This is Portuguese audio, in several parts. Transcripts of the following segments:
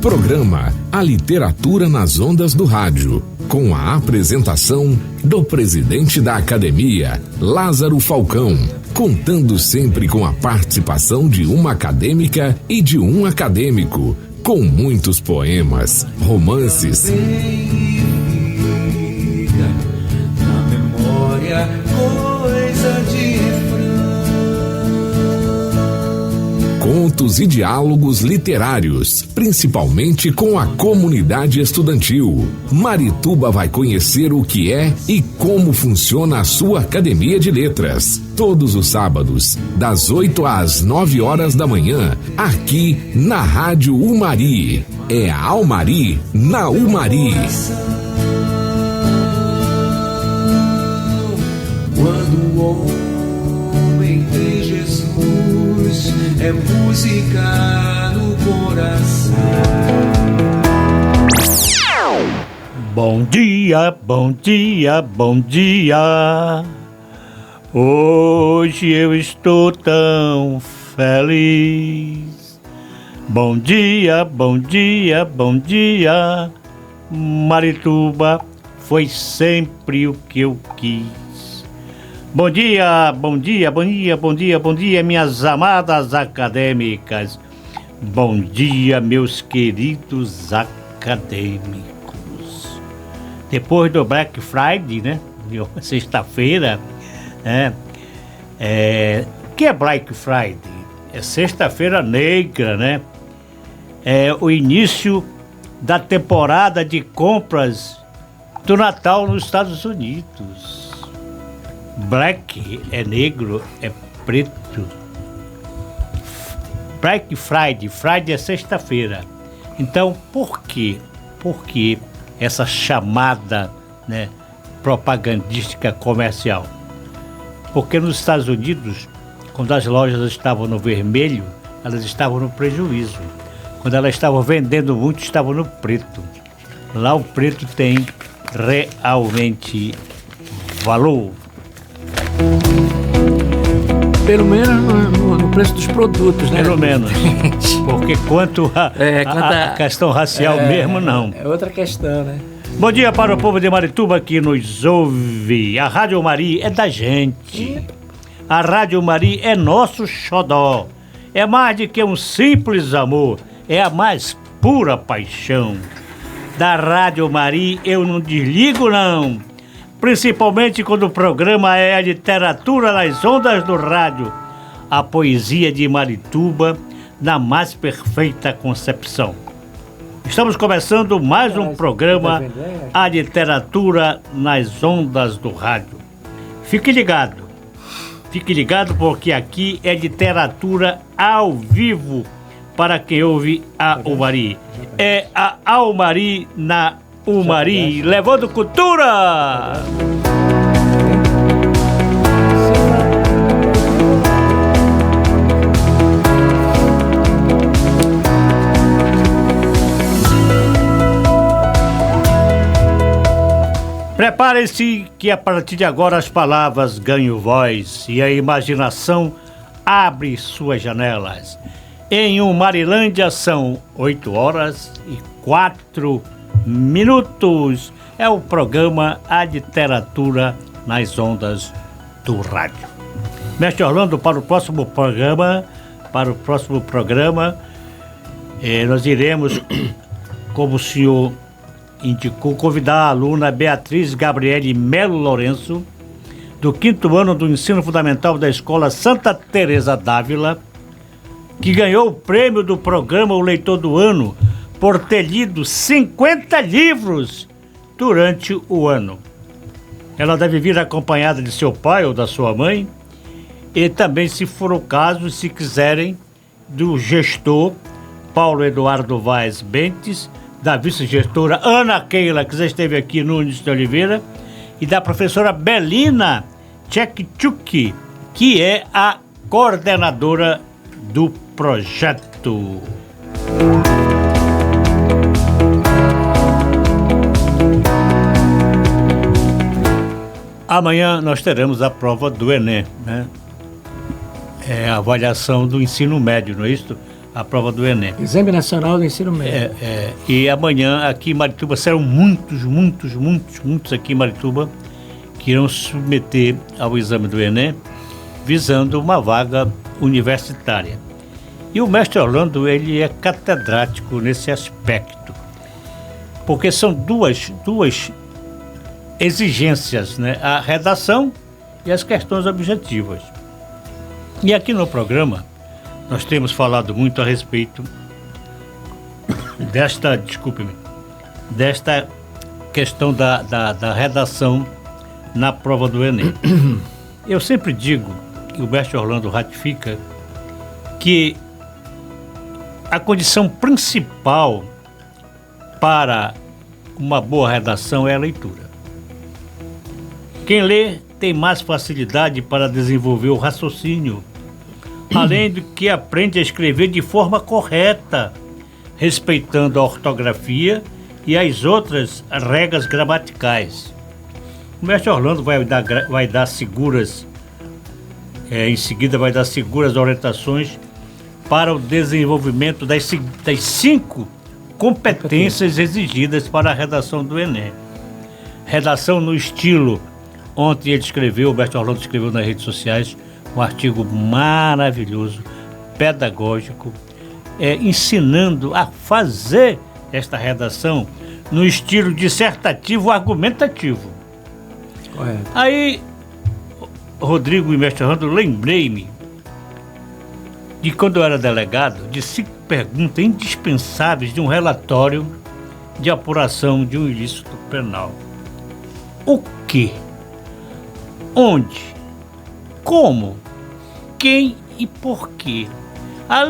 Programa A Literatura nas Ondas do Rádio, com a apresentação do presidente da Academia, Lázaro Falcão, contando sempre com a participação de uma acadêmica e de um acadêmico, com muitos poemas, romances, na memória coisa de contos e diálogos literários, principalmente com a comunidade estudantil. Marituba vai conhecer o que é e como funciona a sua Academia de Letras. Todos os sábados, das 8 às 9 horas da manhã, aqui na Rádio Umari. É a Almari na Umari. Quando o homem tem Jesus, é música no coração. Bom dia, bom dia, bom dia. Hoje eu estou tão feliz. Bom dia, bom dia, bom dia. Marituba foi sempre o que eu quis. Bom dia, bom dia, bom dia, bom dia, bom dia, minhas amadas acadêmicas. Bom dia, meus queridos acadêmicos. Depois do Black Friday, né? Sexta-feira, o que é Black Friday? É sexta-feira negra, né? É o início da temporada de compras do Natal nos Estados Unidos. Black é negro, é preto. Black Friday, Friday é sexta-feira. Então, por quê? Por que essa chamada, né, propagandística comercial? Porque nos Estados Unidos, quando as lojas estavam no vermelho, elas estavam no prejuízo. Quando elas estavam vendendo muito, estavam no preto. Lá o preto tem realmente valor. Pelo menos no preço dos produtos, né? Pelo menos. Porque quanto a questão racial mesmo, não. É outra questão, né? Bom dia para o povo de Marituba que nos ouve. A Rádio Umari é da gente. A Rádio Umari é nosso xodó. É mais do que um simples amor. É a mais pura paixão. Da Rádio Umari eu não desligo, não. Principalmente quando o programa é a literatura nas ondas do rádio, a poesia de Marituba na mais perfeita concepção. Estamos começando mais um programa, a literatura nas ondas do rádio. Fique ligado porque aqui é literatura ao vivo para quem ouve a Umari. É a Almari na Umari, levando cultura! Prepare-se que a partir de agora as palavras ganham voz e a imaginação abre suas janelas. Em Umarilândia são 8 horas e 4 minutos. É o programa A Literatura nas Ondas do Rádio. Mestre Orlando, para o próximo programa, nós iremos, como o senhor indicou, convidar a aluna Beatriz Gabriele Melo Lourenço, do 5º ano do Ensino Fundamental da Escola Santa Teresa d'Ávila, que ganhou o prêmio do programa O Leitor do Ano por ter lido 50 livros durante o ano. Ela deve vir acompanhada de seu pai ou da sua mãe e também, se for o caso, se quiserem, do gestor Paulo Eduardo Vaz Bentes, da vice-gestora Ana Keila, que já esteve aqui, Nunes de Oliveira, e da professora Belina Tchekchuk, que é a coordenadora do projeto. Amanhã nós teremos a prova do Enem, né? É a avaliação do ensino médio, não é isso? a prova do Enem. Exame Nacional do Ensino Médio. E amanhã aqui em Marituba serão muitos aqui em Marituba que irão se submeter ao exame do Enem visando uma vaga universitária. E o mestre Orlando, ele é catedrático nesse aspecto, porque são duas exigências, né? A redação e as questões objetivas. E aqui no programa nós temos falado muito a respeito desta questão da redação na prova do Enem. Eu sempre digo, que o mestre Orlando ratifica, que a condição principal para uma boa redação é a leitura. Quem lê tem mais facilidade para desenvolver o raciocínio, além do que aprende a escrever de forma correta, respeitando a ortografia e as outras regras gramaticais. O mestre Orlando vai dar seguras, em seguida vai dar seguras orientações para o desenvolvimento das 5 competências exigidas para a redação do Enem. Redação no estilo. Ontem o mestre Orlando escreveu nas redes sociais um artigo maravilhoso, pedagógico, ensinando a fazer esta redação no estilo dissertativo argumentativo. Correto. Aí, Rodrigo e mestre Orlando, lembrei-me de quando eu era delegado, de 5 perguntas indispensáveis de um relatório de apuração de um ilícito penal. O que? Onde? Como? Quem e por quê?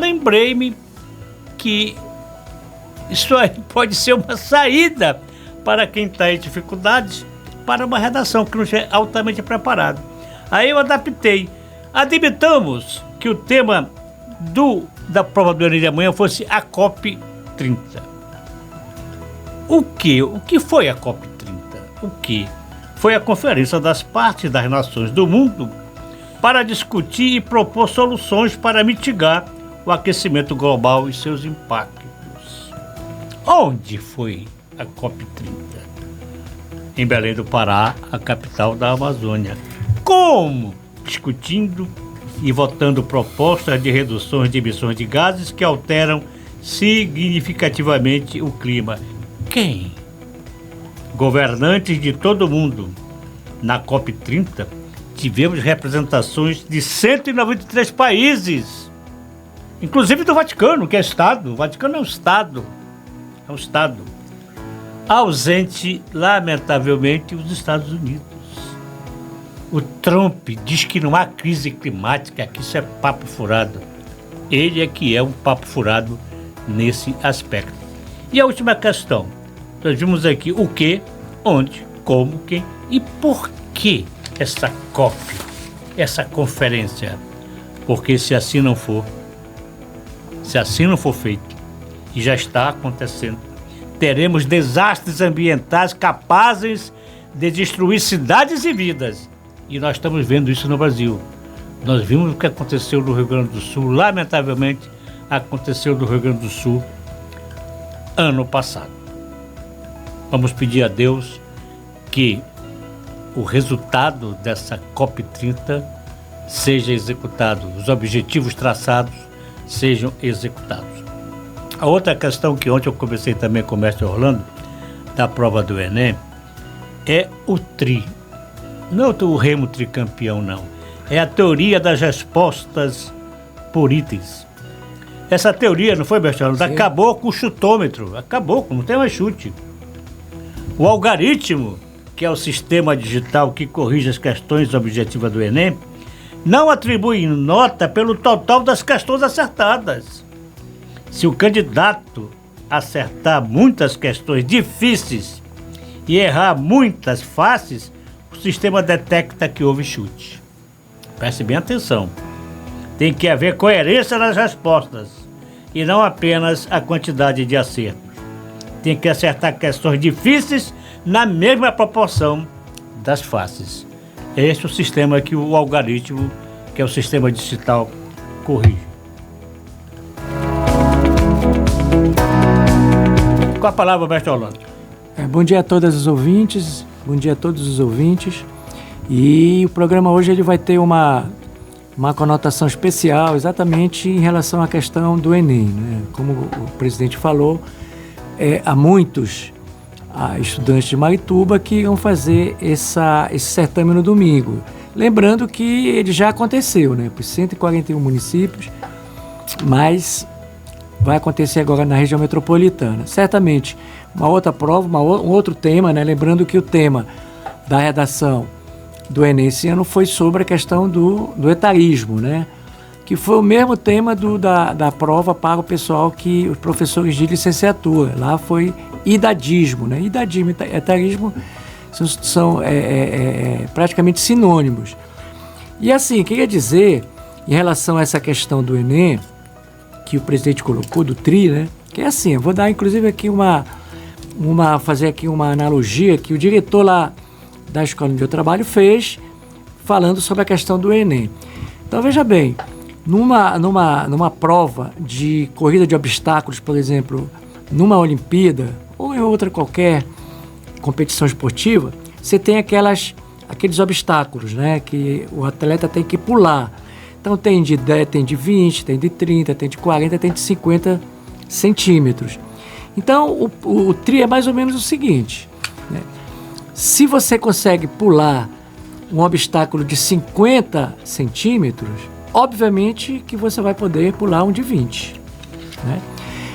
Lembrei-me que isso aí pode ser uma saída para quem está em dificuldades para uma redação que não é altamente preparado. Aí eu adaptei. Admitamos que o tema da prova do Enem de amanhã fosse a COP 30. O que foi a COP 30? Foi a Conferência das Partes das Nações do Mundo para discutir e propor soluções para mitigar o aquecimento global e seus impactos. Onde foi a COP 30? Em Belém do Pará, a capital da Amazônia. Como? Discutindo e votando propostas de reduções de emissões de gases que alteram significativamente o clima. Quem? Governantes de todo o mundo. Na COP 30, tivemos representações de 193 países, inclusive do Vaticano, que é Estado. O Vaticano é um Estado. É um Estado. Ausente, lamentavelmente, os Estados Unidos. O Trump diz que não há crise climática, que isso é papo furado. Ele é que é um papo furado nesse aspecto. E a última questão. Nós vimos aqui o que, onde, como, quem e por que essa COP, essa conferência. Porque se assim não for feito, e já está acontecendo, teremos desastres ambientais capazes de destruir cidades e vidas. E nós estamos vendo isso no Brasil. Nós vimos o que aconteceu no Rio Grande do Sul, lamentavelmente aconteceu no Rio Grande do Sul ano passado. Vamos pedir a Deus que o resultado dessa COP30 seja executado, os objetivos traçados sejam executados. A outra questão que ontem eu conversei também com o mestre Orlando, da prova do Enem, é o TRI. Não é o remo tricampeão, não. É a teoria das respostas por itens. Essa teoria, não foi, mestre Orlando? Acabou com o chutômetro. Acabou, não tem mais chute. O algoritmo, que é o sistema digital que corrige as questões objetivas do Enem, não atribui nota pelo total das questões acertadas. Se o candidato acertar muitas questões difíceis e errar muitas fáceis, o sistema detecta que houve chute. Preste bem atenção. Tem que haver coerência nas respostas e não apenas a quantidade de acertos. Tem que acertar questões difíceis na mesma proporção das fáceis. Este é o sistema que o algoritmo, que é o sistema digital, corrige. com a palavra, mestre Orlando. Bom dia a todas os ouvintes, bom dia a todos os ouvintes. E o programa hoje ele vai ter uma conotação especial exatamente em relação à questão do Enem, né? Como o presidente falou, há muitos estudantes de Marituba que vão fazer esse certame no domingo. Lembrando que ele já aconteceu, né, por 141 municípios, mas vai acontecer agora na região metropolitana. Certamente, uma outra prova, um outro tema, né, lembrando que o tema da redação do Enem esse ano foi sobre a questão do etarismo, né, que foi o mesmo tema da prova para o pessoal os professores de licenciatura. Lá foi idadismo, né, idadismo e etarismo são praticamente sinônimos. E assim, queria dizer, em relação a essa questão do Enem, que o presidente colocou, do TRI, né? Que é assim, eu vou dar inclusive aqui fazer aqui uma analogia que o diretor lá da escola onde eu trabalho fez, falando sobre a questão do Enem. Então veja bem, numa prova de corrida de obstáculos, por exemplo, numa Olimpíada ou em outra qualquer competição esportiva, você tem aqueles obstáculos, né, que o atleta tem que pular. Então tem de 10, tem de 20, tem de 30, tem de 40, tem de 50 centímetros. Então o tri é mais ou menos o seguinte, né? Se você consegue pular um obstáculo de 50 centímetros, obviamente que você vai poder pular um de 20, né?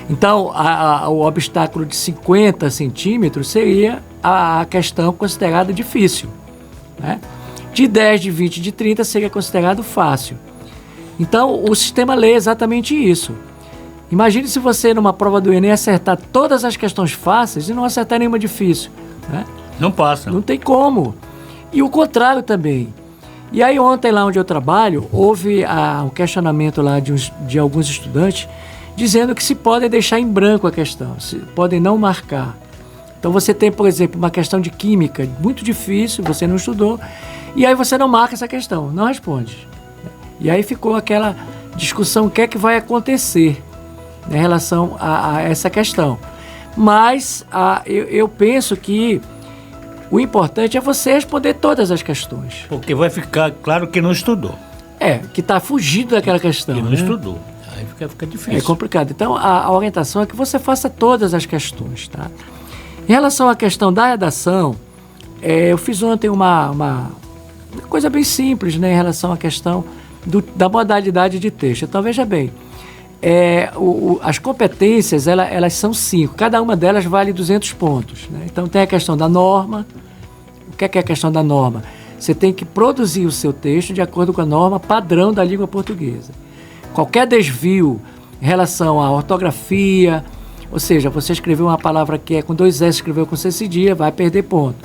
Então, o obstáculo de 50 centímetros seria a questão considerada difícil, né? De 10, de 20, de 30 seria considerado fácil. Então, o sistema lê exatamente isso. Imagine se você, numa prova do Enem, acertar todas as questões fáceis e não acertar nenhuma difícil, né? Não passa. Não tem como. E o contrário também. E aí, ontem, lá onde eu trabalho, houve um questionamento lá de alguns estudantes dizendo que se podem deixar em branco a questão, podem não marcar. Então você tem, por exemplo, uma questão de química muito difícil, você não estudou, e aí você não marca essa questão, não responde. E aí ficou aquela discussão, o que é que vai acontecer em relação a essa questão. Mas eu penso que o importante é você responder todas as questões. Porque vai ficar claro que não estudou. Que está fugindo daquela questão. Que não, né? Estudou. Aí fica difícil. É complicado. Então, a orientação é que você faça todas as questões, tá? Em relação à questão da redação, eu fiz ontem uma coisa bem simples, né, em relação à questão da modalidade de texto. Então, veja bem, as competências, elas são 5. Cada uma delas vale 200 pontos, né? Então, tem a questão da norma. O que é a questão da norma? Você tem que produzir o seu texto de acordo com a norma padrão da língua portuguesa. Qualquer desvio em relação à ortografia, ou seja, você escreveu uma palavra que é com 2 S, escreveu com C cedilha, vai perder ponto.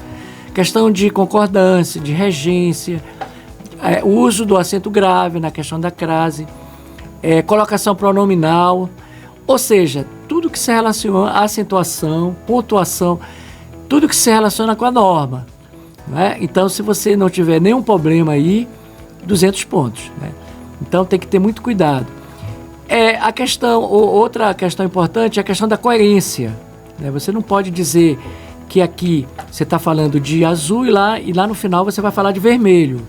Questão de concordância, de regência, o uso do acento grave na questão da crase, colocação pronominal, ou seja, tudo que se relaciona à acentuação, pontuação, tudo que se relaciona com a norma, né? Então, se você não tiver nenhum problema aí, 200 pontos, né? Então tem que ter muito cuidado. Outra questão importante é a questão da coerência, né? Você não pode dizer que aqui você está falando de azul e lá no final você vai falar de vermelho.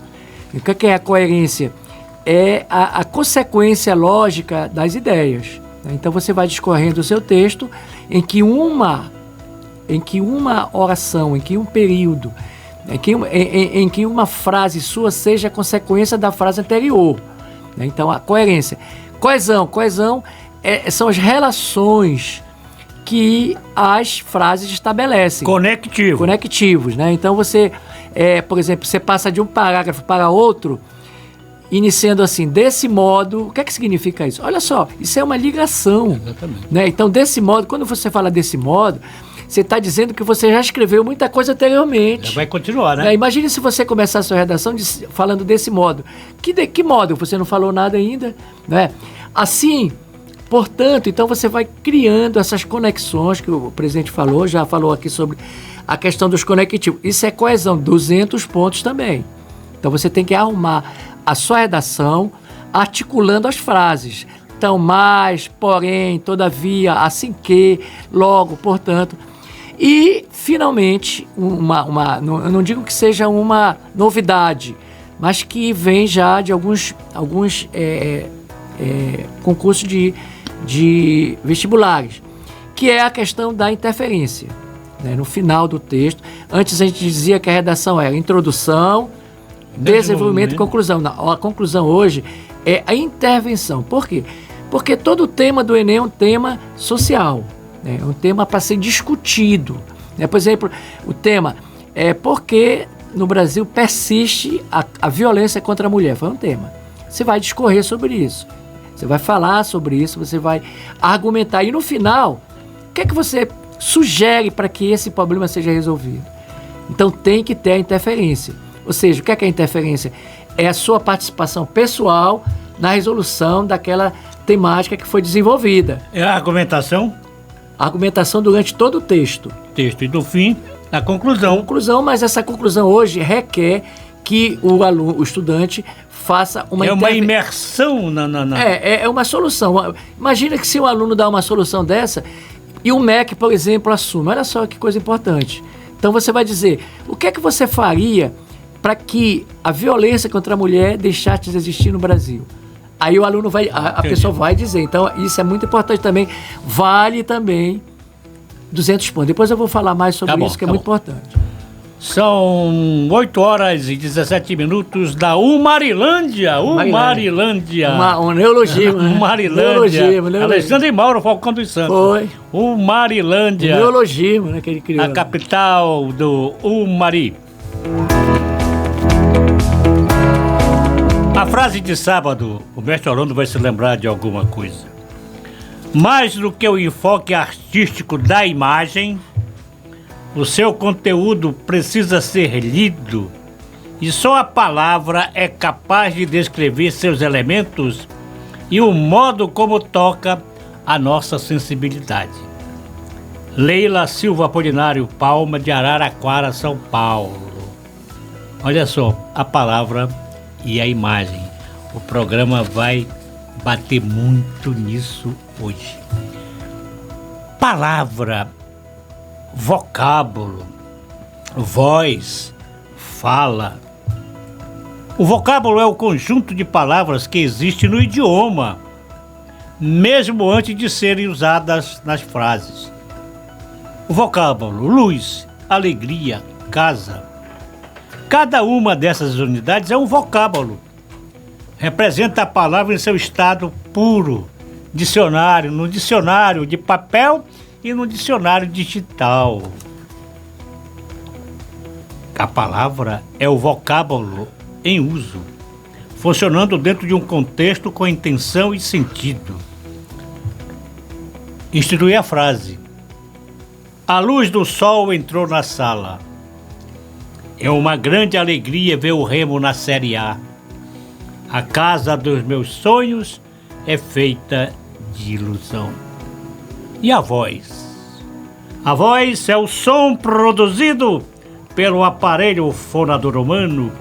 E o que é a coerência? É a consequência lógica das ideias, né? Então você vai discorrendo o seu texto em que uma oração, em que um período, em que uma frase sua seja a consequência da frase anterior. Então, a coerência. Coesão são as relações que as frases estabelecem. Conectivos, né? Então, você, por exemplo, você passa de um parágrafo para outro, iniciando assim, desse modo. O que é que significa isso? Olha só, isso é uma ligação. Exatamente. Né? Então, desse modo, quando você fala desse modo, você está dizendo que você já escreveu muita coisa anteriormente. Já vai continuar, né? Imagine se você começar a sua redação falando desse modo. Que modo? Você não falou nada ainda, né? Assim, portanto, então você vai criando essas conexões que o presidente falou, já falou aqui sobre a questão dos conectivos. Isso é coesão, 200 pontos também. Então você tem que arrumar a sua redação articulando as frases, Então, mas, porém, todavia, assim que, logo, portanto. E, finalmente, eu não digo que seja uma novidade, mas que vem já de alguns concursos de vestibulares, que é a questão da interferência. Né? No final do texto, antes a gente dizia que a redação era introdução, desenvolvimento e conclusão. Não, a conclusão hoje é a intervenção. Por quê? Porque todo o tema do Enem é um tema social, né? É um tema para ser discutido. Né? Por exemplo, o tema é por que no Brasil persiste a violência contra a mulher. Foi um tema. Você vai discorrer sobre isso. Você vai falar sobre isso, você vai argumentar. E no final, o que é que você sugere para que esse problema seja resolvido? Então tem que ter a interferência. Ou seja, o que é a interferência? É a sua participação pessoal na resolução daquela temática que foi desenvolvida. É a argumentação? A argumentação durante todo o texto. Texto. E do fim, a conclusão. Conclusão, mas essa conclusão hoje requer que o aluno, o estudante, faça uma... uma imersão na... É uma solução. Imagina que se o aluno dá uma solução dessa e o MEC, por exemplo, assume. Olha só que coisa importante. Então você vai dizer, o que é que você faria para que a violência contra a mulher deixasse de existir no Brasil? Aí o aluno vai, a pessoa vai dizer. Então isso é muito importante também. Vale também 200 pontos. Depois eu vou falar mais sobre isso, que é muito importante. São 8 horas e 17 minutos da Umarilândia. Umarilândia. Um neologismo, né? Umarilândia. Alexandre Mauro Falcão dos Santos. Foi. Umarilândia. Um neologismo, né, que ele criou. A capital do Umari. A frase de sábado, o mestre Orlando vai se lembrar de alguma coisa. Mais do que o enfoque artístico da imagem, o seu conteúdo precisa ser lido e só a palavra é capaz de descrever seus elementos e o modo como toca a nossa sensibilidade. Leila Silva Apolinário Palma, de Araraquara, São Paulo. Olha só, a palavra e a imagem. O programa vai bater muito nisso hoje. Palavra, vocábulo, voz, fala. O vocábulo é o conjunto de palavras que existe no idioma, mesmo antes de serem usadas nas frases. O vocábulo, luz, alegria, casa. Cada uma dessas unidades é um vocábulo. Representa a palavra em seu estado puro, dicionário, no dicionário de papel e no dicionário digital. A palavra é o vocábulo em uso, funcionando dentro de um contexto com intenção e sentido. Institui a frase: a luz do sol entrou na sala. É uma grande alegria ver o Remo na Série A. A casa dos meus sonhos é feita de ilusão. E a voz? A voz é o som produzido pelo aparelho fonador humano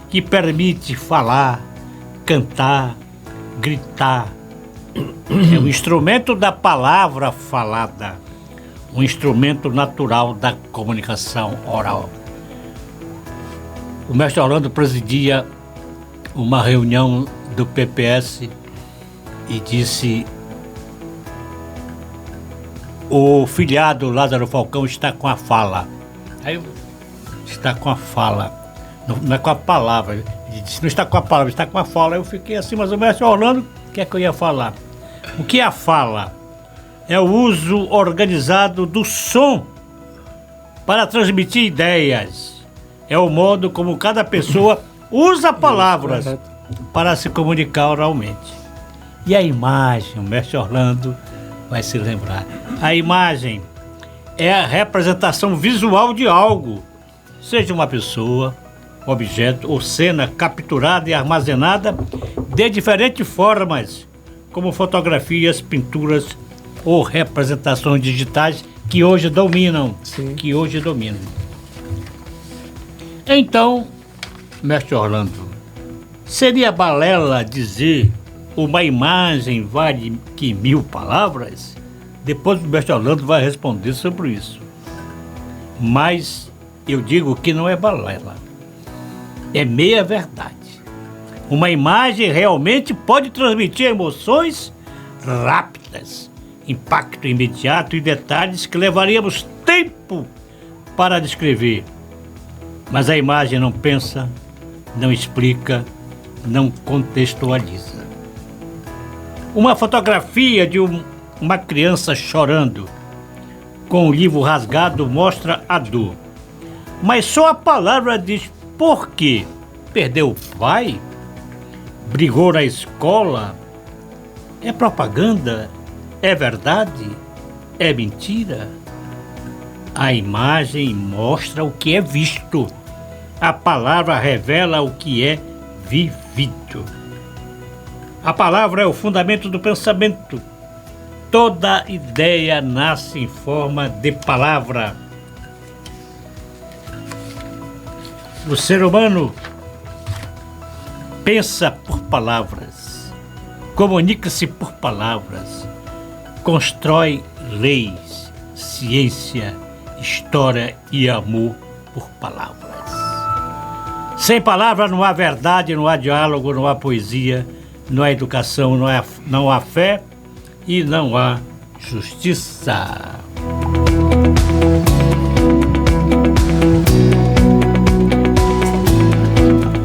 que permite falar, cantar, gritar. É o instrumento da palavra falada, um instrumento natural da comunicação oral. O mestre Orlando presidia uma reunião do PPS e disse: o filiado Lázaro Falcão está com a fala. Aí está com a fala, não é com a palavra. Ele disse: não está com a palavra, está com a fala. Eu fiquei assim, mas o mestre Orlando, o que é que eu ia falar? O que é a fala? É o uso organizado do som para transmitir ideias. É o modo como cada pessoa usa palavras para se comunicar oralmente. E a imagem, o mestre Orlando vai se lembrar. A imagem é a representação visual de algo, seja uma pessoa, objeto ou cena capturada e armazenada de diferentes formas, como fotografias, pinturas ou representações digitais que hoje dominam. Sim. Então, mestre Orlando, seria balela dizer uma imagem vale que 1000 palavras? Depois o mestre Orlando vai responder sobre isso. Mas eu digo que não é balela. É meia verdade. Uma imagem realmente pode transmitir emoções rápidas, impacto imediato e detalhes que levaríamos tempo para descrever. Mas a imagem não pensa, não explica, não contextualiza. Uma fotografia de uma criança chorando com o livro rasgado mostra a dor. Mas só a palavra diz por quê. Perdeu o pai? Brigou na escola? É propaganda? É verdade? É mentira? A imagem mostra o que é visto. A palavra revela o que é vivido. A palavra é o fundamento do pensamento. Toda ideia nasce em forma de palavra. O ser humano pensa por palavras, comunica-se por palavras, constrói leis, ciência, história e amor por palavras. Sem palavras não há verdade, não há diálogo, não há poesia, não há educação, não há fé e não há justiça.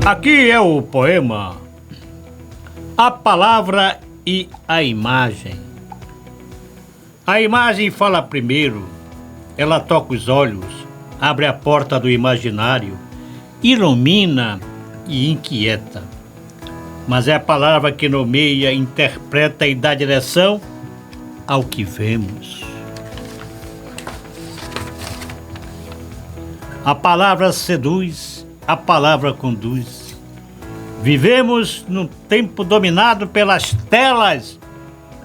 Aqui é o poema A Palavra e a Imagem. A imagem fala primeiro, ela toca os olhos, abre a porta do imaginário, ilumina e inquieta. Mas é a palavra que nomeia, interpreta e dá direção ao que vemos. A palavra seduz, a palavra conduz. Vivemos num tempo dominado pelas telas,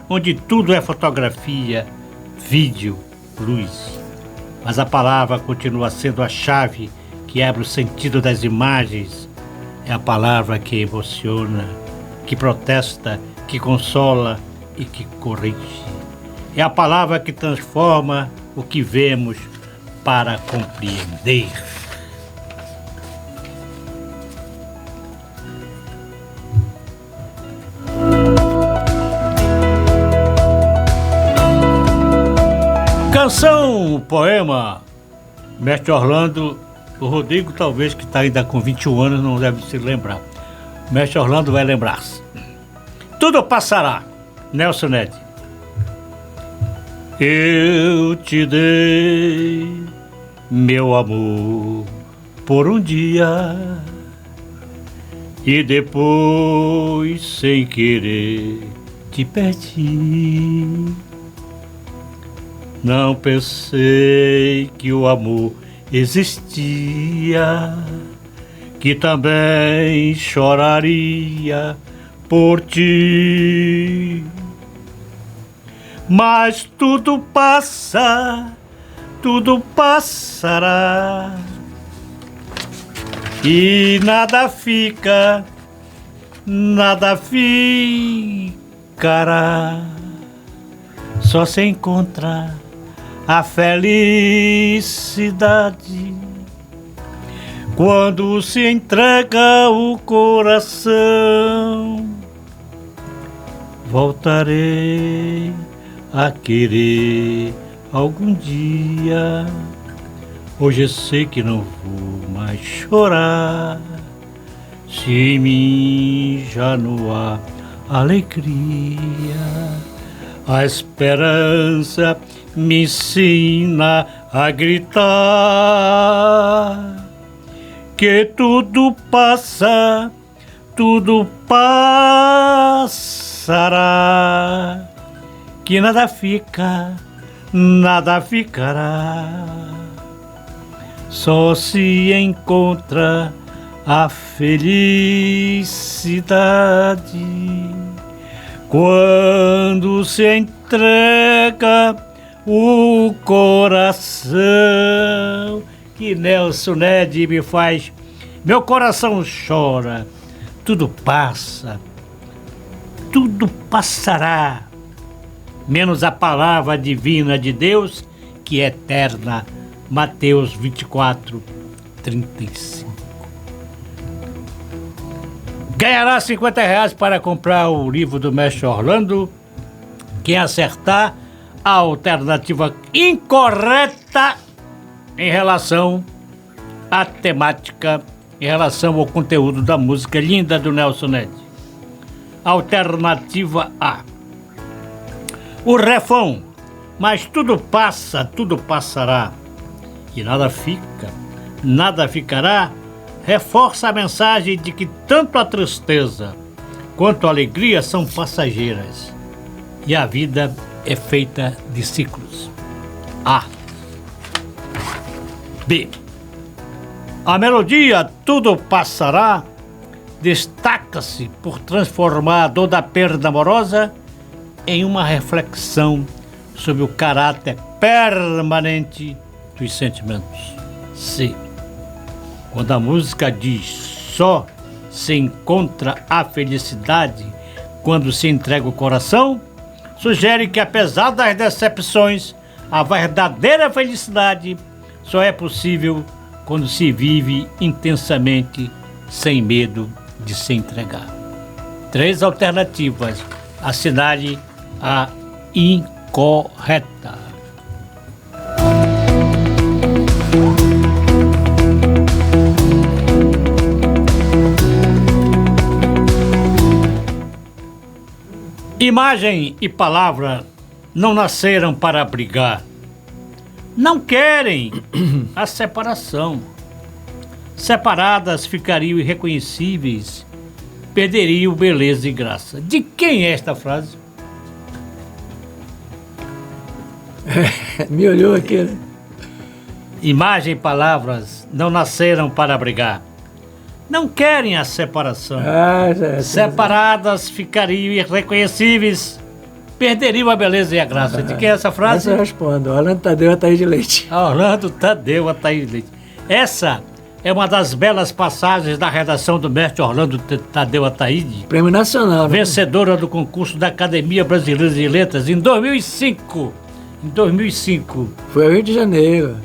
onde tudo é fotografia, vídeo, luz. Mas a palavra continua sendo a chave que abre o sentido das imagens. É a palavra que emociona, que protesta, que consola e que corrige. É a palavra que transforma o que vemos para compreender. Canção, poema, mestre Orlando. O Rodrigo, talvez, que está ainda com 21 anos, não deve se lembrar. O mestre Orlando vai lembrar-se. Tudo passará, Nelson Ned. Eu te dei meu amor por um dia e depois, sem querer, te perdi. Não pensei que o amor existia, que também choraria por ti. Mas tudo passa, tudo passará e nada fica, nada ficará. Só se encontra a felicidade quando se entrega o coração. Voltarei a querer algum dia. Hoje eu sei que não vou mais chorar. Se em mim já não há alegria, a esperança me ensina a gritar que tudo passa, tudo passará, que nada fica, nada ficará. Só se encontra a felicidade quando se entrega o coração. Que Nelson Ned me faz, meu coração chora, tudo passa, tudo passará, menos a palavra divina de Deus, que é eterna. Mateus 24, 35. Ganhará R$50 para comprar o livro do mestre Orlando. Quem acertar a alternativa incorreta em relação à temática, em relação ao conteúdo da música linda do Nelson Ned. Alternativa A. O refrão: mas tudo passa, tudo passará, e nada fica, nada ficará, reforça a mensagem de que tanto a tristeza quanto a alegria são passageiras e a vida é feita de ciclos. A. B. A melodia Tudo Passará destaca-se por transformar a dor da perda amorosa em uma reflexão sobre o caráter permanente dos sentimentos. C. Quando a música diz só se encontra a felicidade quando se entrega o coração, sugere que apesar das decepções, a verdadeira felicidade só é possível quando se vive intensamente, sem medo de se entregar. 3 alternativas. Assinale a incorreta. Imagem e palavra não nasceram para brigar. Não querem a separação. Separadas ficariam irreconhecíveis, perderiam beleza e graça. De quem é esta frase? Me olhou aqui, né? Imagem e palavras não nasceram para brigar. Não querem a separação. Separadas ficariam irreconhecíveis, perderiam a beleza e a graça. De quem é essa frase? Essa eu respondo. Orlando Tadeu Ataíde de Leite. Orlando Tadeu Ataíde de Leite. Essa é uma das belas passagens da redação do mestre Orlando Tadeu Ataíde. Prêmio Nacional. Vencedora do concurso da Academia Brasileira de Letras em 2005. Em 2005. Foi ao Rio de Janeiro.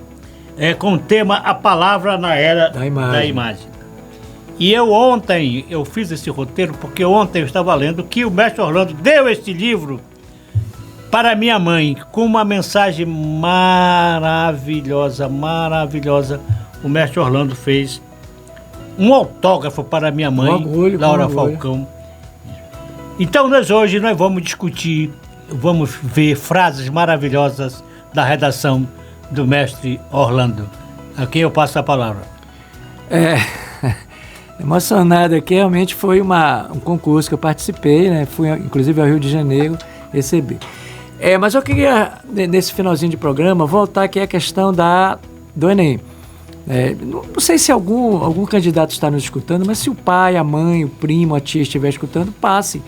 Com o tema A Palavra na Era da Imagem. E eu fiz esse roteiro porque ontem eu estava lendo que o mestre Orlando deu este livro para minha mãe com uma mensagem maravilhosa, maravilhosa. O mestre Orlando fez um autógrafo para minha mãe, orgulho, Laura Falcão. Então hoje nós vamos discutir, vamos ver frases maravilhosas da redação do mestre Orlando. A quem eu passo a palavra. Emocionado aqui, realmente foi um concurso que eu participei, né? Fui inclusive ao Rio de Janeiro receber. Mas eu queria, nesse finalzinho de programa, voltar aqui à questão do Enem. Não sei se algum candidato está nos escutando, mas se o pai, a mãe, o primo, a tia estiver escutando, passe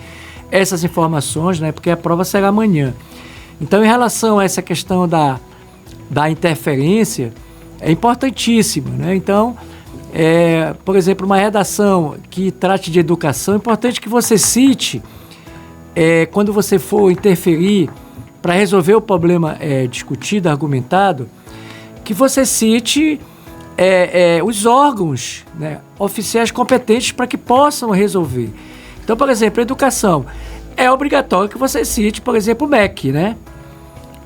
essas informações, né? Porque a prova será amanhã. Então, em relação a essa questão da interferência, é importantíssimo, né? Então, por exemplo, uma redação que trate de educação, é importante que você cite, quando você for interferir para resolver o problema discutido, argumentado, que você cite os órgãos, né, oficiais competentes para que possam resolver. Então, por exemplo, a educação. É obrigatório que você cite, por exemplo, o MEC, né?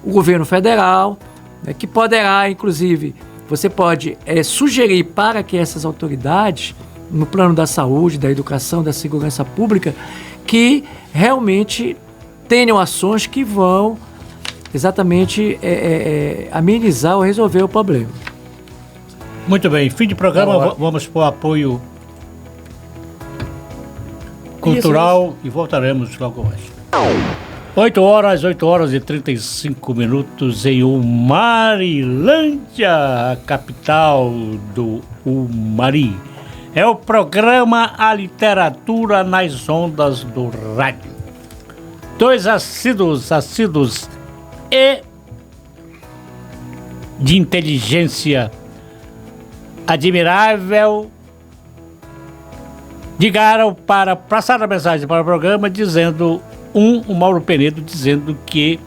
O governo federal, né, que poderá, inclusive, você pode sugerir para que essas autoridades, no plano da saúde, da educação, da segurança pública, que realmente tenham ações que vão exatamente amenizar ou resolver o problema. Muito bem, fim de programa, vamos para o apoio cultural e voltaremos logo mais. 8 horas e 35 minutos em Umarilândia, a capital do Umari. É o programa A Literatura nas Ondas do Rádio. 2 assíduos e de inteligência admirável, ligaram para passar a mensagem para o programa dizendo, o Mauro Penedo dizendo que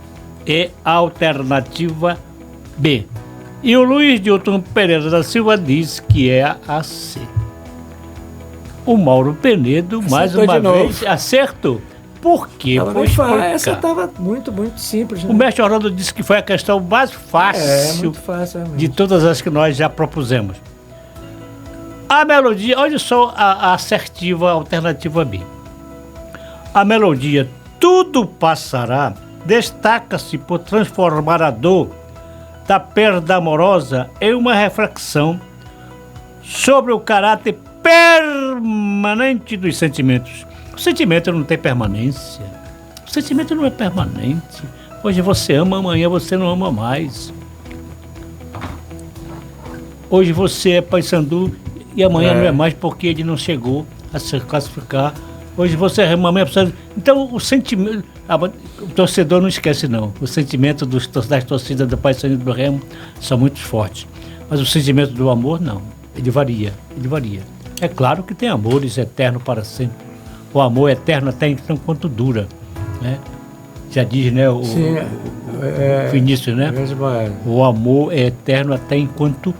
é a alternativa B. E o Luiz Dilton Pereira da Silva diz que é a C. O Mauro Penedo, mais uma vez, acertou. Por quê? Essa estava muito, muito simples. Né? O mestre Orlando disse que foi a questão mais fácil, muito fácil de todas as que nós já propusemos. A melodia, olha só a assertiva alternativa B. A melodia Tudo Passará destaca-se por transformar a dor da perda amorosa em uma reflexão sobre o caráter permanente dos sentimentos. O sentimento não tem permanência. O sentimento não é permanente. Hoje você ama, amanhã você não ama mais. Hoje você é paysandu e amanhã não é mais porque ele não chegou a se classificar. Hoje você é amanhã. Então o sentimento, o torcedor não esquece não. O sentimento das torcidas do Paysandu e do Remo são muito fortes. Mas o sentimento do amor não. Ele varia. É claro que tem amores eternos para sempre. O amor é eterno até então quanto dura, né? Já diz, né, o Vinícius, né? O amor é eterno até enquanto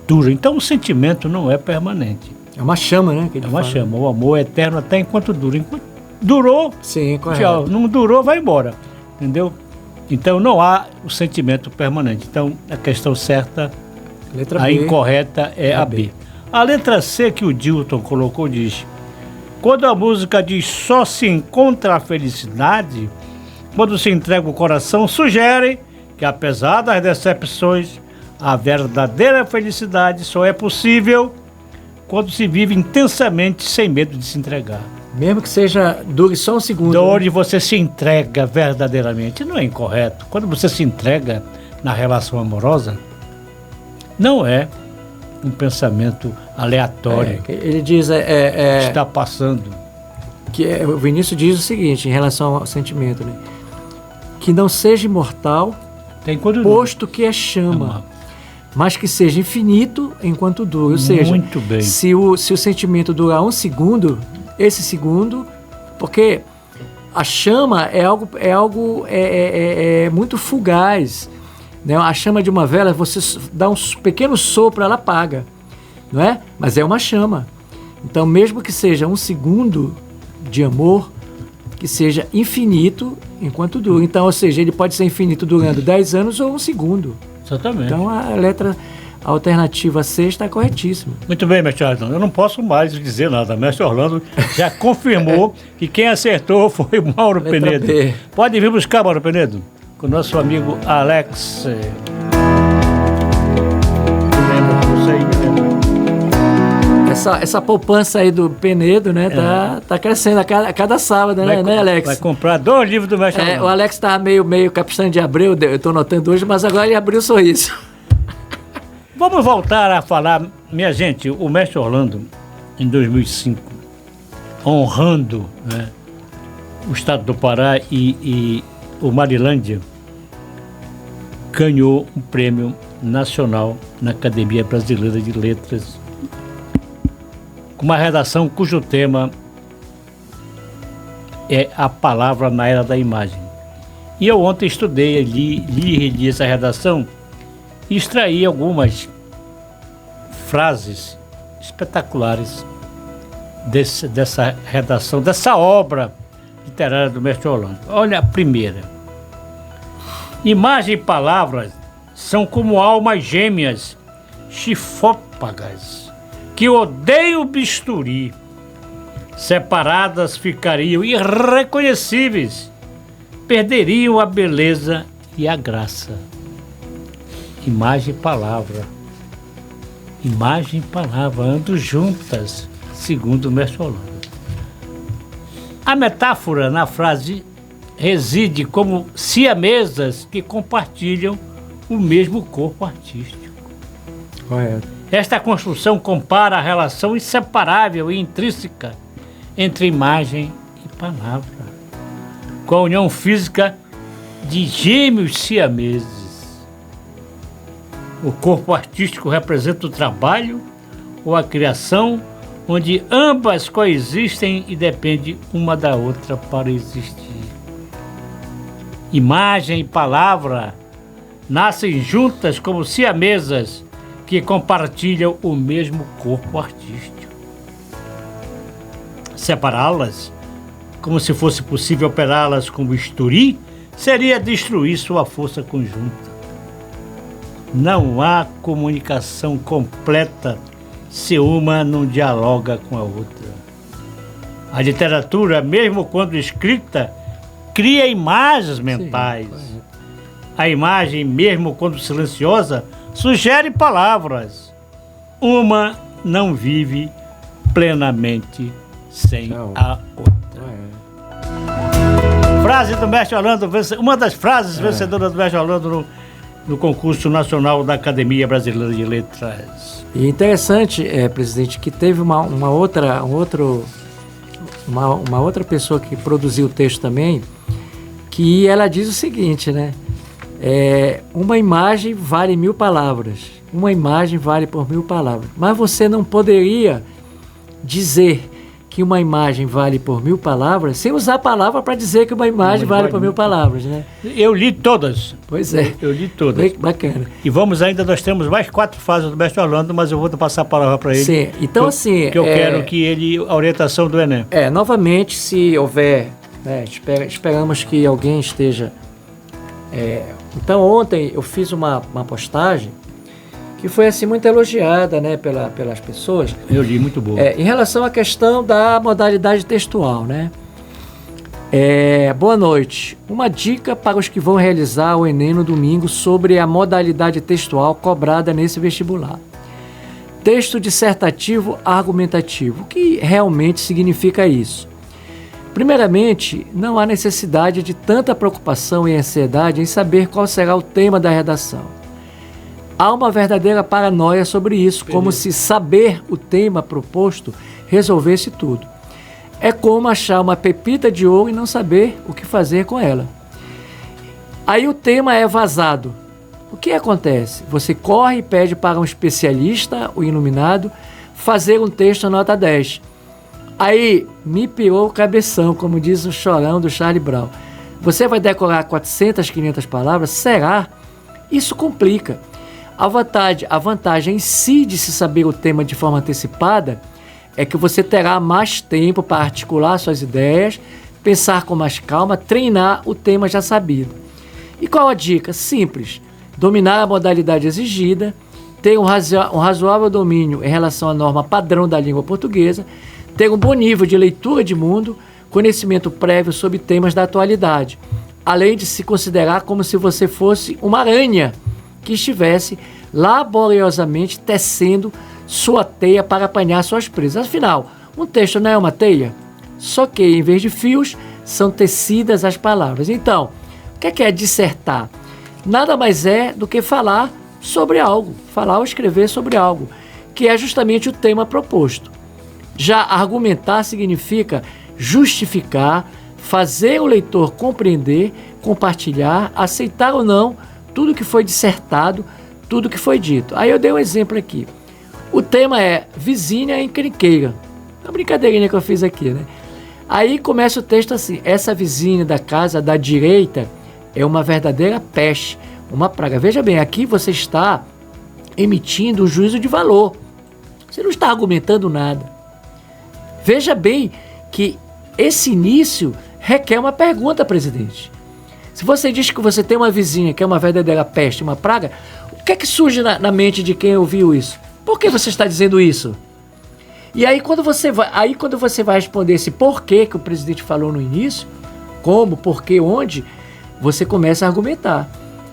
dura. Então o sentimento não é permanente. É uma chama, né? É uma chama. O amor é eterno até enquanto dura. Enquanto durou, sim, correto. Tchau. Não durou, vai embora. Entendeu? Então não há o sentimento permanente. Então a questão certa, letra a B, incorreta é a B. A letra C que o Dilton colocou diz: quando a música diz só se encontra a felicidade, quando se entrega o coração, sugere que apesar das decepções, a verdadeira felicidade só é possível quando se vive intensamente sem medo de se entregar. Mesmo que dure só um segundo. Da onde você se entrega verdadeiramente. Não é incorreto. Quando você se entrega na relação amorosa, não é um pensamento aleatório. Ele diz... está passando. O Vinícius diz o seguinte, em relação ao sentimento, né? Que não seja imortal, posto que é chama, mas que seja infinito enquanto dura. Ou seja, muito bem. Se o sentimento durar um segundo, esse segundo, porque a chama é algo muito fugaz, né? A chama de uma vela, você dá um pequeno sopro, ela apaga, não é? Mas é uma chama. Então, mesmo que seja um segundo de amor, que seja infinito enquanto dura. Então, ou seja, ele pode ser infinito durando 10 anos ou um segundo. Exatamente. Então, a letra alternativa C está corretíssima. Muito bem, mestre Orlando. Eu não posso mais dizer nada. Mestre Orlando já confirmou que quem acertou foi o Mauro Penedo. B. Pode vir buscar, Mauro Penedo, com o nosso amigo Alex. Essa poupança aí do Penedo, né, tá crescendo a cada sábado, né, Alex? Vai comprar 2 livros do mestre Orlando. O Alex tá meio Capistrano de Abreu, eu tô notando hoje, mas agora ele abriu o sorriso. Vamos voltar a falar, minha gente, o mestre Orlando, em 2005, honrando, né, o estado do Pará e o Marilândia, ganhou um prêmio nacional na Academia Brasileira de Letras, com uma redação cujo tema é a palavra na era da imagem. E eu ontem estudei, li e reli essa redação e extraí algumas frases espetaculares dessa redação, dessa obra literária do mestre Orlando. Olha a primeira. Imagem e palavras são como almas gêmeas chifópagas que odeiam o bisturi. Separadas ficariam irreconhecíveis, perderiam a beleza e a graça. Imagem e palavra. Imagem e palavra andam juntas, segundo o mestre Orlando. A metáfora na frase reside como siamesas que compartilham o mesmo corpo artístico. Correto. Esta construção compara a relação inseparável e intrínseca entre imagem e palavra, com a união física de gêmeos siameses. O corpo artístico representa o trabalho ou a criação, onde ambas coexistem e dependem uma da outra para existir. Imagem e palavra nascem juntas como siamesas que compartilham o mesmo corpo artístico. Separá-las, como se fosse possível operá-las com bisturi, seria destruir sua força conjunta. Não há comunicação completa se uma não dialoga com a outra. A literatura, mesmo quando escrita, cria imagens mentais. Sim, a imagem, mesmo quando silenciosa, sugere palavras. Uma não vive plenamente sem a outra. Frase do Mestre Orlando, uma das frases vencedoras do Mestre Orlando no concurso nacional da Academia Brasileira de Letras. E interessante, presidente, que teve uma outra pessoa que produziu o texto também, que ela diz o seguinte, né? Uma imagem vale 1000 palavras. Uma imagem vale por 1000 palavras. Mas você não poderia dizer que uma imagem vale por 1000 palavras sem usar a palavra para dizer que uma imagem vale por 1000 palavras, né? Eu li todas. Pois é. Eu li todas. Bem bacana. E nós temos mais 4 fases do Mestre Orlando, mas eu vou passar a palavra para ele. Sim, então assim... Que eu quero que a orientação do Enem. Novamente, se houver, né, esperamos que alguém esteja... Então ontem eu fiz uma postagem que foi assim muito elogiada, né, pelas pessoas. Eu li, muito boa. Em relação à questão da modalidade textual, né? Boa noite. Uma dica para os que vão realizar o Enem no domingo sobre a modalidade textual cobrada nesse vestibular. Texto dissertativo argumentativo. O que realmente significa isso? Primeiramente, não há necessidade de tanta preocupação e ansiedade em saber qual será o tema da redação. Há uma verdadeira paranoia sobre isso, como se saber o tema proposto resolvesse tudo. É como achar uma pepita de ouro e não saber o que fazer com ela. Aí o tema é vazado. O que acontece? Você corre e pede para um especialista, o iluminado, fazer um texto nota 10. Aí me pirou o cabeção, como diz o chorão do Charlie Brown. Você vai decorar 400, 500 palavras? Será? Isso complica. A vantagem em si de se saber o tema de forma antecipada é que você terá mais tempo para articular suas ideias, pensar com mais calma, treinar o tema já sabido. E qual a dica? Simples. Dominar a modalidade exigida, ter um razoável domínio em relação à norma padrão da língua portuguesa, ter um bom nível de leitura de mundo, conhecimento prévio sobre temas da atualidade, além de se considerar como se você fosse uma aranha que estivesse laboriosamente tecendo sua teia para apanhar suas presas. Afinal, um texto não é uma teia? Só que, em vez de fios, são tecidas as palavras. Então, o que é dissertar? Nada mais é do que falar sobre algo, falar ou escrever sobre algo, que é justamente o tema proposto. Já argumentar significa justificar, fazer o leitor compreender, compartilhar, aceitar ou não tudo que foi dissertado, tudo que foi dito. Aí eu dei um exemplo aqui. O tema é vizinha encrenqueira. Uma brincadeirinha que eu fiz aqui, né? Aí começa o texto assim: essa vizinha da casa da direita é uma verdadeira peste, uma praga. Veja bem, aqui você está emitindo um juízo de valor. Você não está argumentando nada. Veja bem que esse início requer uma pergunta, presidente. Se você diz que você tem uma vizinha que é uma verdadeira peste, uma praga, o que é que surge na mente de quem ouviu isso? Por que você está dizendo isso? E aí quando você vai responder esse porquê que o presidente falou no início, como, porquê, onde, você começa a argumentar,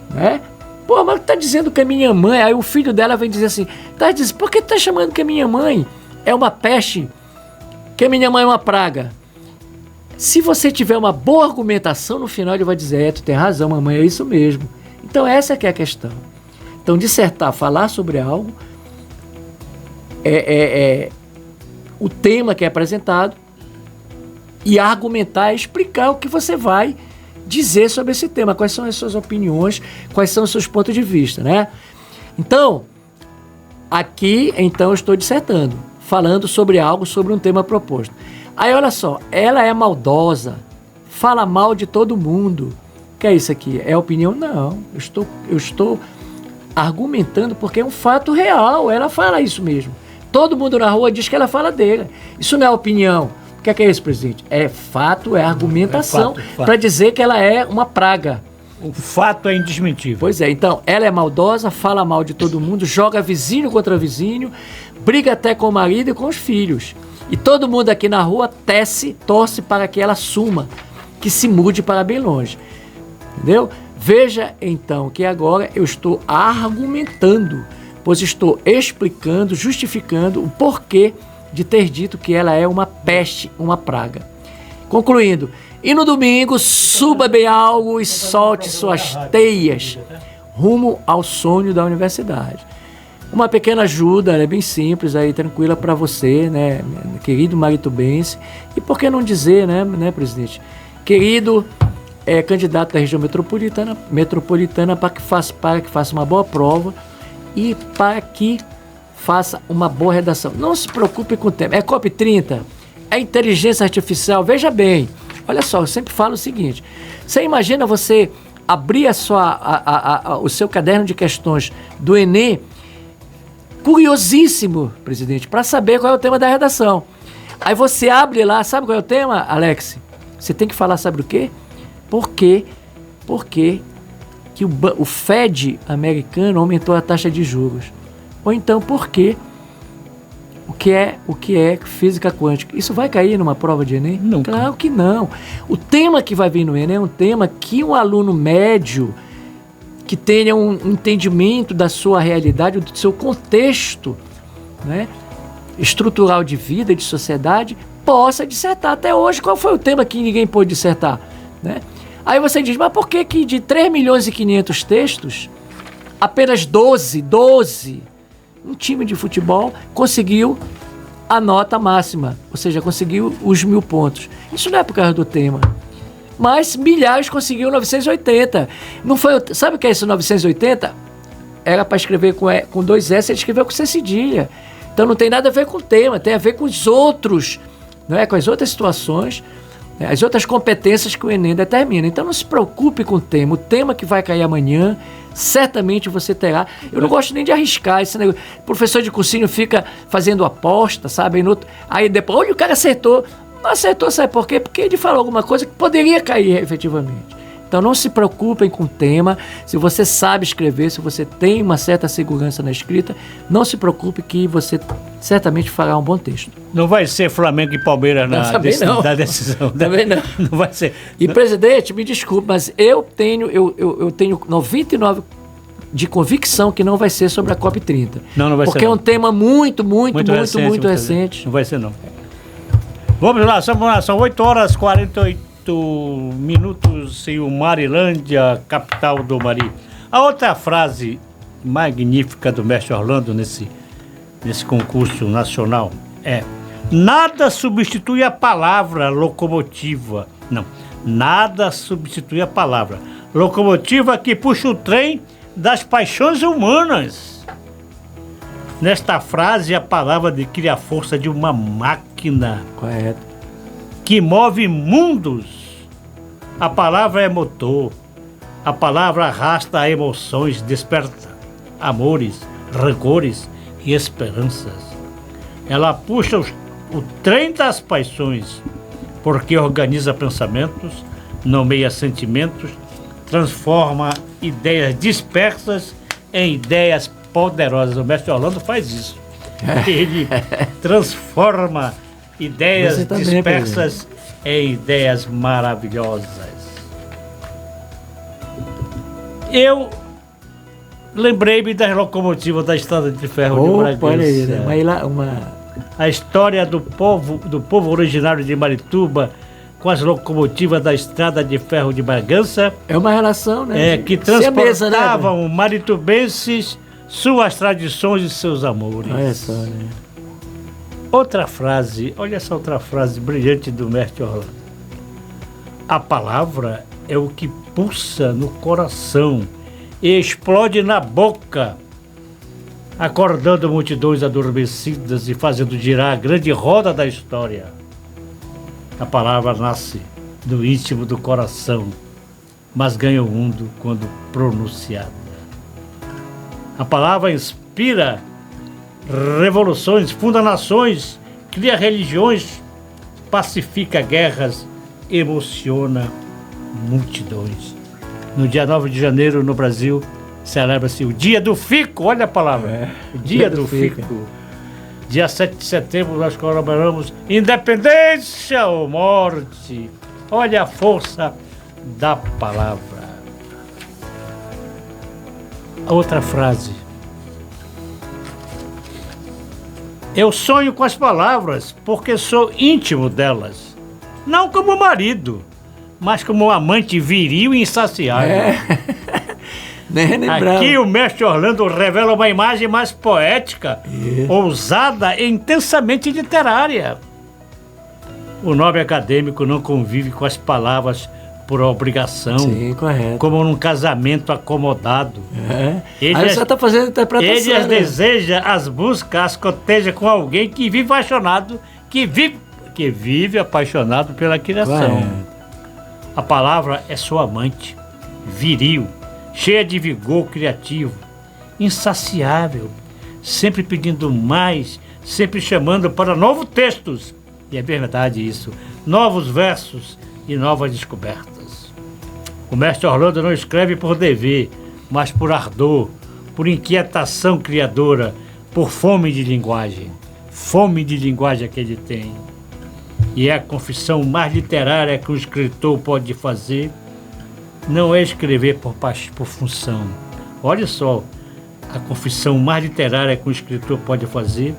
né? Pô, mas tá dizendo que a minha mãe, aí o filho dela vem dizer assim, por que tá chamando que a minha mãe é uma peste, que a minha mãe é uma praga? Se você tiver uma boa argumentação, no final ele vai dizer, tu tem razão, mamãe, é isso mesmo. Então essa que é a questão. Então dissertar, falar sobre algo, o tema que é apresentado, e argumentar, explicar o que você vai dizer sobre esse tema, quais são as suas opiniões, quais são os seus pontos de vista, né? Então, aqui, então, eu estou dissertando, falando sobre algo, sobre um tema proposto. Aí olha só, ela é maldosa, fala mal de todo mundo. O que é isso aqui? É opinião? Não, eu estou argumentando porque é um fato real, ela fala isso mesmo. Todo mundo na rua diz que ela fala dele. Isso não é opinião. O que é isso, presidente? É fato, é argumentação para dizer que ela é uma praga. O fato é indesmentível. Pois é, então, ela é maldosa, fala mal de todo mundo, joga vizinho contra vizinho, briga até com o marido e com os filhos. E todo mundo aqui na rua torce para que ela suma, que se mude para bem longe. Entendeu? Veja, então, que agora eu estou argumentando, pois estou explicando, justificando o porquê de ter dito que ela é uma peste, uma praga. Concluindo, e no domingo, suba bem algo e solte suas teias rumo ao sonho da universidade. Uma pequena ajuda, é bem simples, aí, tranquila para você, né, querido maritubense. E por que não dizer, né, presidente? Querido candidato da região metropolitana para que faça uma boa prova e para que faça uma boa redação. Não se preocupe com o tema. É COP30, é inteligência artificial. Veja bem, olha só, eu sempre falo o seguinte. Você imagina você abrir o seu caderno de questões do Enem, curiosíssimo, presidente, para saber qual é o tema da redação. Aí você abre lá, sabe qual é o tema, Alex? Você tem que falar, sabe o quê? Por que o Fed americano aumentou a taxa de juros? Ou então, por que o que é física quântica? Isso vai cair numa prova de Enem? Nunca. Claro que não. O tema que vai vir no Enem é um tema que um aluno médio que tenha um entendimento da sua realidade, do seu contexto, né, estrutural de vida, de sociedade, possa dissertar. Até hoje, qual foi o tema que ninguém pôde dissertar? Né? Aí você diz, mas por que de 3 milhões e 500 textos, apenas 12, um time de futebol conseguiu a nota máxima, ou seja, conseguiu os 1.000 pontos? Isso não é por causa do tema. Mas milhares conseguiu 980. Não foi, sabe o que é esse 980? Era para escrever com 2 S, ele escreveu com C cedilha. Então não tem nada a ver com o tema, tem a ver com os outros, não é? Com as outras situações, né? As outras competências que o Enem determina. Então não se preocupe com o tema que vai cair amanhã, certamente você terá. Eu não gosto nem de arriscar esse negócio. O professor de cursinho fica fazendo aposta, sabe? Aí depois, olha, o cara acertou. Não acertou, sabe por quê? Porque ele falou alguma coisa que poderia cair efetivamente. Então não se preocupem com o tema. Se você sabe escrever, se você tem uma certa segurança na escrita, não se preocupe que você certamente fará um bom texto. Não vai ser Flamengo e Palmeiras na decisão. Também não. Não vai ser. E, presidente, me desculpe, mas eu tenho 99% de convicção que não vai ser sobre a COP30. Não vai ser. Porque é um tema muito recente. Não vai ser, não. Vamos lá, são 8 horas e 48 minutos em Marilândia, capital do Mari. A outra frase magnífica do mestre Orlando nesse concurso nacional é: nada substitui a palavra locomotiva. Não, nada substitui a palavra locomotiva que puxa o trem das paixões humanas. Nesta frase, a palavra cria a força de uma máquina. Correto. Que move mundos. A palavra é motor. A palavra arrasta emoções, desperta amores, rancores e esperanças. Ela puxa o trem das paixões, porque organiza pensamentos, nomeia sentimentos, transforma ideias dispersas em ideias poderosas. O mestre Orlando faz isso. Ele transforma ideias dispersas em ideias maravilhosas. Eu lembrei-me das locomotivas da Estrada de Ferro de Bragança. Olha aí, né? A história do povo originário de Marituba com as locomotivas da Estrada de Ferro de Bragança. É uma relação, né? Que transportavam maritubenses, suas tradições e seus amores. Olha só, né? Outra frase, olha essa outra frase brilhante do mestre Orlando. A palavra é o que pulsa no coração e explode na boca acordando multidões adormecidas e fazendo girar a grande roda da história. A palavra nasce do íntimo do coração, mas ganha o mundo quando pronunciada. A palavra inspira revoluções, funda nações, cria religiões, pacifica guerras, emociona multidões. No dia 9 de janeiro, no Brasil, celebra-se o Dia do Fico, olha a palavra, o Dia do Fico. Dia 7 de setembro nós comemoramos independência ou morte. Olha a força da palavra. A outra frase. Eu sonho com as palavras porque sou íntimo delas. Não como marido, mas como amante viril e insaciável. Aqui o mestre Orlando revela uma imagem mais poética, ousada e intensamente literária. O nobre acadêmico não convive com as palavras por obrigação. Sim, correto. Como num casamento acomodado. Aí você está fazendo interpretação. Ele as deseja, as busca, as coteja com alguém que vive apaixonado, que vive apaixonado pela criação. A palavra é sua amante, viril, cheia de vigor criativo, insaciável, sempre pedindo mais, sempre chamando para novos textos. E é verdade isso, novos versos e novas descobertas. O mestre Orlando não escreve por dever, mas por ardor, por inquietação criadora, por fome de linguagem. Fome de linguagem que ele tem. E é a confissão mais literária que um escritor pode fazer. Não é escrever por função. Olha só, a confissão mais literária que um escritor pode fazer.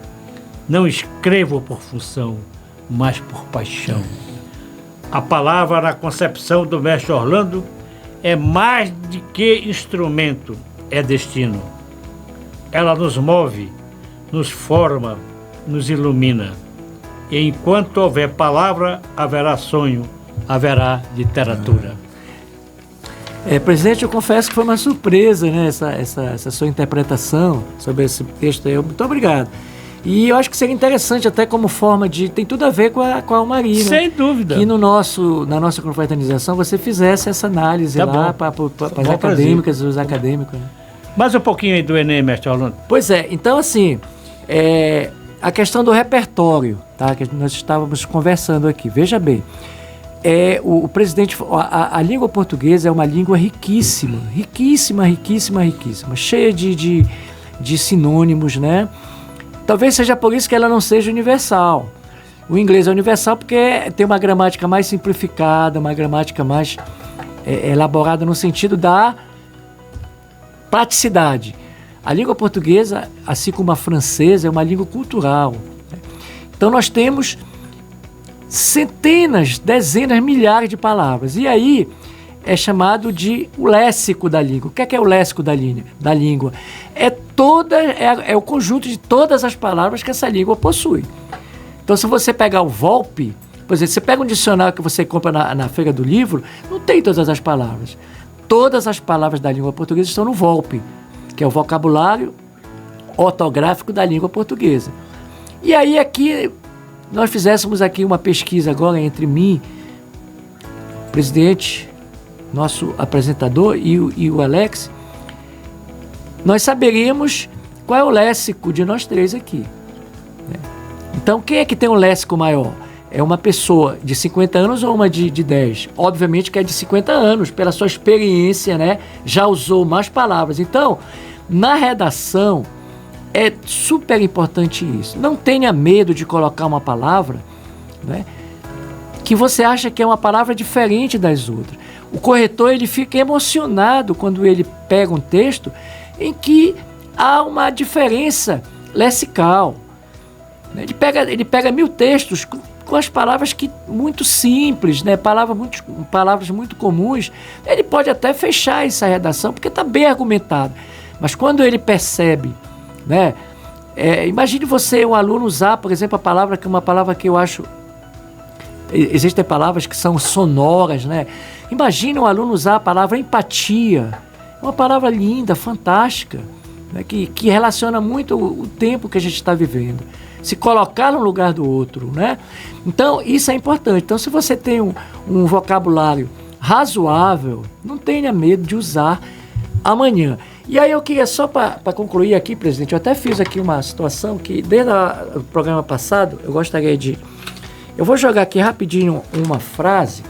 Não escrevo por função, mas por paixão. A palavra na concepção do mestre Orlando é mais de que instrumento, é destino. Ela nos move, nos forma, nos ilumina. E enquanto houver palavra, haverá sonho, haverá literatura. Presidente, eu confesso que foi uma surpresa, né, essa sua interpretação sobre esse texto aí. Muito obrigado. E eu acho que seria interessante até como forma de... Tem tudo a ver com a Almari, né? Sem dúvida. Que na nossa confraternização você fizesse essa análise lá para as acadêmicas e os acadêmicos. Né? Mais um pouquinho aí do Enem, mestre Orlando. Pois é. Então, assim, a questão do repertório, tá? Que nós estávamos conversando aqui. Veja bem, o presidente... A língua portuguesa é uma língua riquíssima, cheia de sinônimos, né? Talvez seja por isso que ela não seja universal. O inglês é universal porque tem uma gramática mais simplificada, uma gramática mais elaborada no sentido da praticidade. A língua portuguesa, assim como a francesa, é uma língua cultural. Então nós temos centenas, dezenas, milhares de palavras. E aí é chamado de o léxico da língua. O que é o léxico da língua? É o conjunto de todas as palavras que essa língua possui. Então, se você pegar o VOLPE, por exemplo, você pega um dicionário que você compra na feira do livro, não tem todas as palavras. Todas as palavras da língua portuguesa estão no VOLPE, que é o vocabulário ortográfico da língua portuguesa. E aí, aqui, nós fizéssemos aqui uma pesquisa agora entre mim, o presidente, nosso apresentador e o Alex, nós saberíamos qual é o léxico de nós três aqui. Né? Então, quem é que tem um léxico maior? É uma pessoa de 50 anos ou uma de 10? Obviamente que é de 50 anos, pela sua experiência, né? Já usou mais palavras. Então, na redação, é super importante isso. Não tenha medo de colocar uma palavra, né, que você acha que é uma palavra diferente das outras. O corretor, ele fica emocionado quando ele pega um texto em que há uma diferença lexical. Ele pega 1000 textos com as palavras muito simples, né? Palavras muito comuns. Ele pode até fechar essa redação porque está bem argumentado. Mas quando ele percebe, né? Imagine você, um aluno, usar, por exemplo, uma palavra que eu acho... Existem palavras que são sonoras, né? Imagine um aluno usar a palavra empatia. Uma palavra linda, fantástica, né, que relaciona muito o tempo que a gente está vivendo. Se colocar no lugar do outro, né? Então, isso é importante. Então, se você tem um vocabulário razoável, não tenha medo de usar amanhã. E aí eu queria só para concluir aqui, presidente, eu até fiz aqui uma situação que desde o programa passado, eu gostaria de... Eu vou jogar aqui rapidinho uma frase,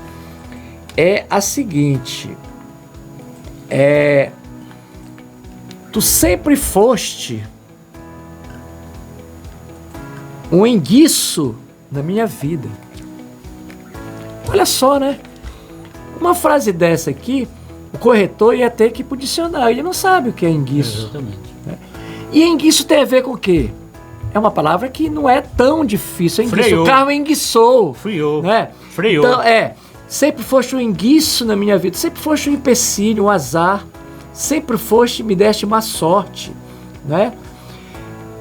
é a seguinte, tu sempre foste um enguiço na minha vida. Olha só, né? Uma frase dessa aqui, o corretor ia ter que ir pro dicionário. Ele não sabe o que é enguiço. Exatamente. Né? E enguiço tem a ver com o quê? É uma palavra que não é tão difícil. Enguiço. O carro enguiçou. Friou. Né? Freou. Então, sempre foste um enguiço na minha vida. Sempre foste um empecilho, um azar. Sempre foste, me deste má sorte. Né?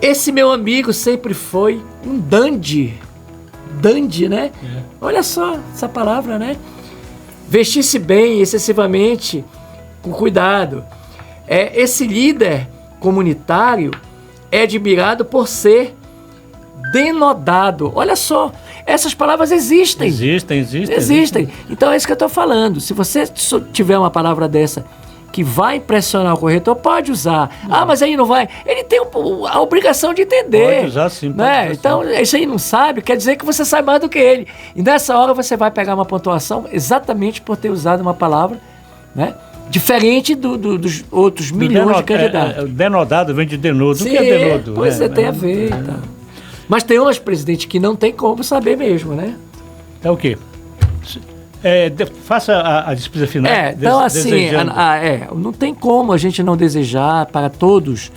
Esse meu amigo sempre foi um dandy. Dandy, né? Olha só essa palavra, né? Vestir-se bem, excessivamente, com cuidado. Esse líder comunitário é admirado por ser denodado. Olha só, essas palavras existem. Existem. Então é isso que eu estou falando. Se você tiver uma palavra dessa que vai impressionar o corretor, pode usar. Não. Mas aí não vai. Ele tem a obrigação de entender. Pode usar sim. Né? Então, isso aí não sabe, quer dizer que você sabe mais do que ele. E nessa hora você vai pegar uma pontuação exatamente por ter usado uma palavra, né, diferente dos outros milhões de candidatos. Denodado vem de denodo. Sim, o que é denodo? Pois tem a ver. Tá. Mas tem umas, presidente, que não tem como saber mesmo, né? É o quê? Faça a despesa final. Então assim, não tem como a gente não desejar para todos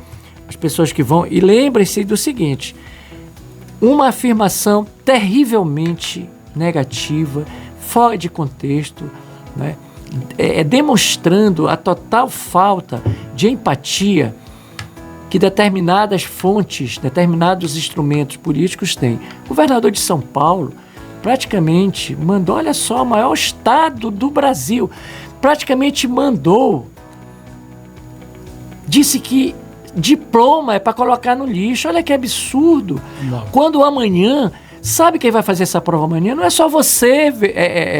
as pessoas que vão. E lembrem-se do seguinte: uma afirmação terrivelmente negativa, fora de contexto, né, demonstrando a total falta de empatia que determinadas fontes, determinados instrumentos políticos têm. O governador de São Paulo praticamente mandou, olha só, o maior estado do Brasil, praticamente mandou, disse que diploma é para colocar no lixo. Olha que absurdo. Não. Quando amanhã, sabe quem vai fazer essa prova amanhã? Não é só você,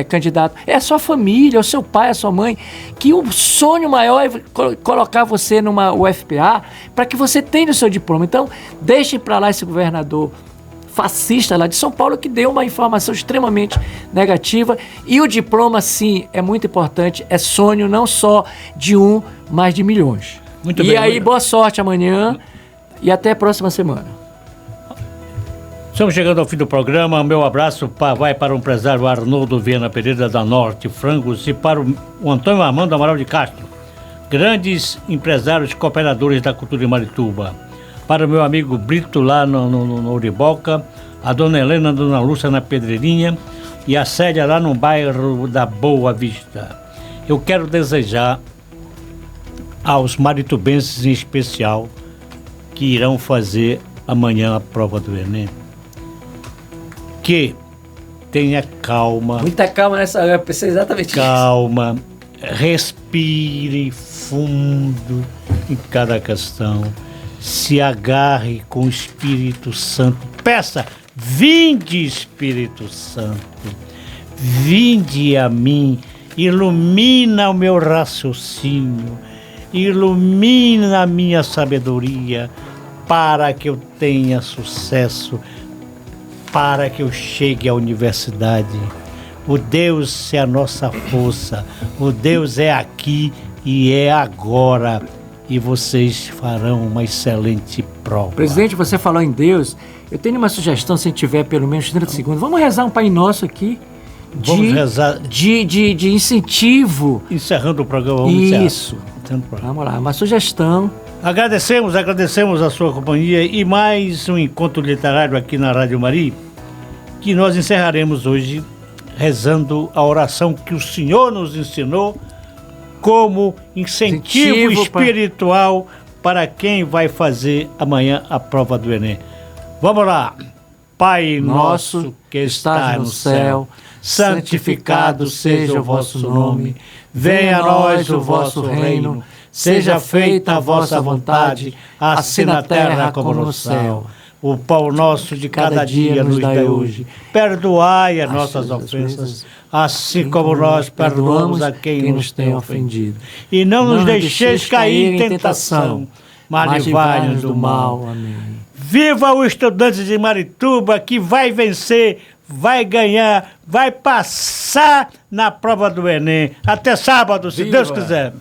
candidato, é a sua família, o seu pai, a sua mãe, que o sonho maior é colocar você numa UFPA para que você tenha o seu diploma. Então, deixem para lá esse governador fascista lá de São Paulo, que deu uma informação extremamente negativa. E o diploma, sim, é muito importante, é sonho não só de mas de milhões. Muito bem. E aí, boa sorte amanhã e até a próxima semana. Estamos chegando ao fim do programa. Meu abraço vai para o empresário Arnoldo Viana Pereira da Norte Frangos e para o Antônio Armando Amaral de Castro, grandes empresários cooperadores da cultura de Marituba. Para o meu amigo Brito lá no Uriboca, a dona Helena, a dona Lúcia na Pedreirinha e a Célia lá no bairro da Boa Vista. Eu quero desejar aos maritubenses em especial que irão fazer amanhã a prova do Enem, que tenha calma. Muita calma nessa hora, eu pensei exatamente calma, respire fundo em cada questão. Se agarre com o Espírito Santo. Peça, vinde Espírito Santo, vinde a mim, ilumina o meu raciocínio, ilumina a minha sabedoria, para que eu tenha sucesso, para que eu chegue à universidade. O Deus é a nossa força, o Deus é aqui e é agora. E vocês farão uma excelente prova. Presidente, você falou em Deus. Eu tenho uma sugestão, se tiver pelo menos 30 segundos. Vamos rezar um Pai Nosso aqui. Vamos rezar. De incentivo. Encerrando o programa. Isso. Vamos lá, uma sugestão. Agradecemos a sua companhia e mais um encontro literário aqui na Rádio Mari, que nós encerraremos hoje rezando a oração que o Senhor nos ensinou como incentivo espiritual para quem vai fazer amanhã a prova do Enem. Vamos lá. Pai nosso que estás no céu, santificado seja o vosso nome. Venha a nós o vosso reino. Seja feita a vossa vontade, assim na terra como no céu. O pão nosso de cada dia nos dai hoje. Perdoai as nossas ofensas, assim como nós perdoamos a quem nos tem ofendido. E não nos deixeis cair em tentação, mas livrai-nos do mal. Amém. Viva o estudante de Marituba que vai vencer, vai ganhar, vai passar na prova do Enem. Até sábado, se Viva. Deus quiser.